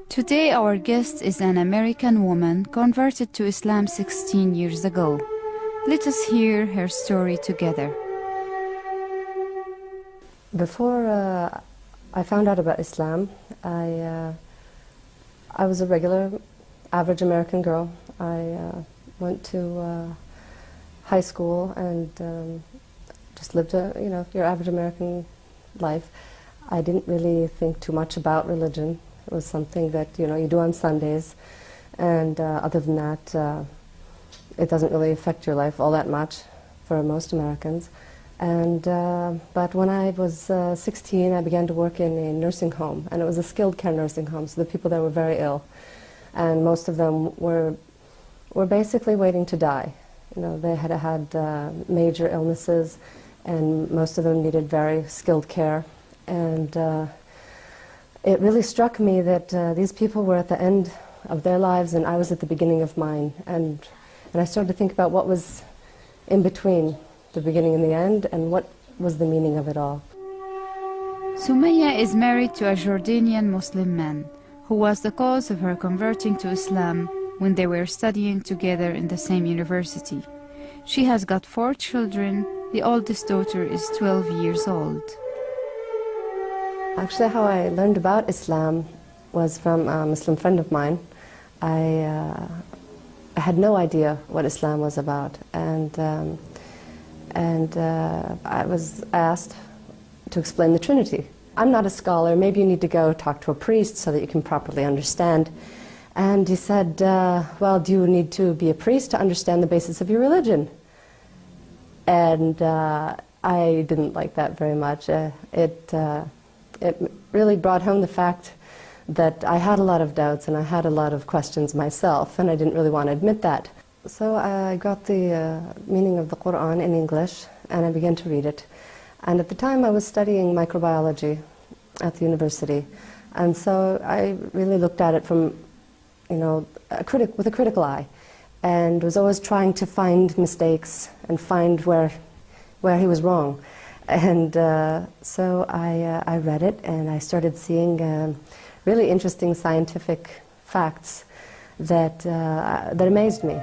Today our guest is an American woman converted to Islam 16 years ago. Let us hear her story together. Before I found out about Islam, I was a regular, average American girl. I went to high school and just lived your average American life. I didn't really think too much about religion. It was something that you do on Sundays, and other than that, it doesn't really affect your life all that much for most Americans. And but when I was 16, I began to work in a nursing home, and it was a skilled care nursing home, so the people there were very ill, and most of them were basically waiting to die. They had had major illnesses, and most of them needed very skilled care. And it really struck me that these people were at the end of their lives, and I was at the beginning of mine. And I started to think about what was in between the beginning and the end, and what was the meaning of it all. Sumaya is married to a Jordanian Muslim man who was the cause of her converting to Islam when they were studying together in the same university. She has got 4 children. The oldest daughter is 12 years old. Actually, how I learned about Islam was from a Muslim friend of mine. I had no idea what Islam was about, and I was asked to explain the Trinity. I'm not a scholar. Maybe you need to go talk to a priest so that you can properly understand. And he said, well, do you need to be a priest to understand the basis of your religion? And I didn't like that very much. It really brought home the fact that I had a lot of doubts and I had a lot of questions myself, and I didn't really want to admit that. So I got the meaning of the Quran in English, and I began to read it. And at the time I was studying microbiology at the university, and so I really looked at it from, with a critical eye, and was always trying to find mistakes and find where he was wrong. And so I read it, and I started seeing really interesting scientific facts that amazed me.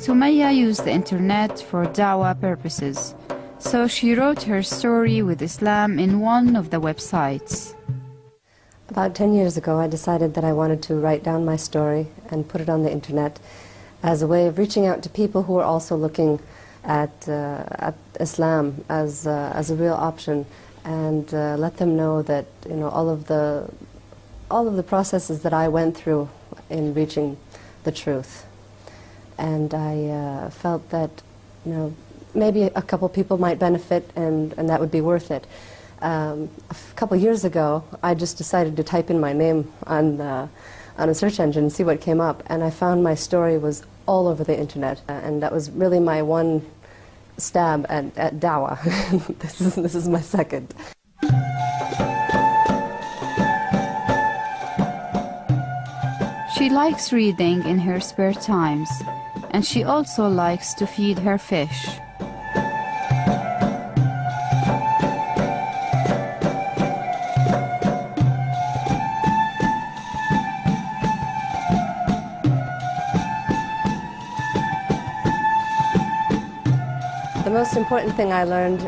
Sumaya used the internet for dawah purposes, so she wrote her story with Islam in one of the websites. About 10 years ago, I decided that I wanted to write down my story and put it on the internet as a way of reaching out to people who are also looking at Islam as a real option, and let them know that all of the processes that I went through in reaching the truth. And I felt that maybe a couple people might benefit, and that would be worth it. A couple years ago, I just decided to type in my name on a search engine and see what came up, and I found my story was all over the internet, and that was really my one stab at dawah. This is my second. She likes reading in her spare times, and she also likes to feed her fish. The most important thing I learned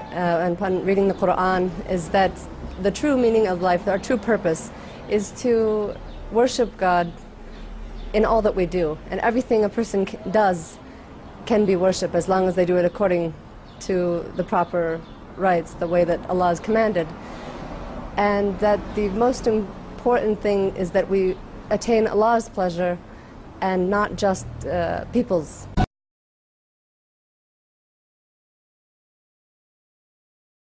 upon reading the Quran is that the true meaning of life, our true purpose, is to worship God in all that we do, and everything a person does can be worship as long as they do it according to the proper rites, the way that Allah has commanded. And that the most important thing is that we attain Allah's pleasure and not just people's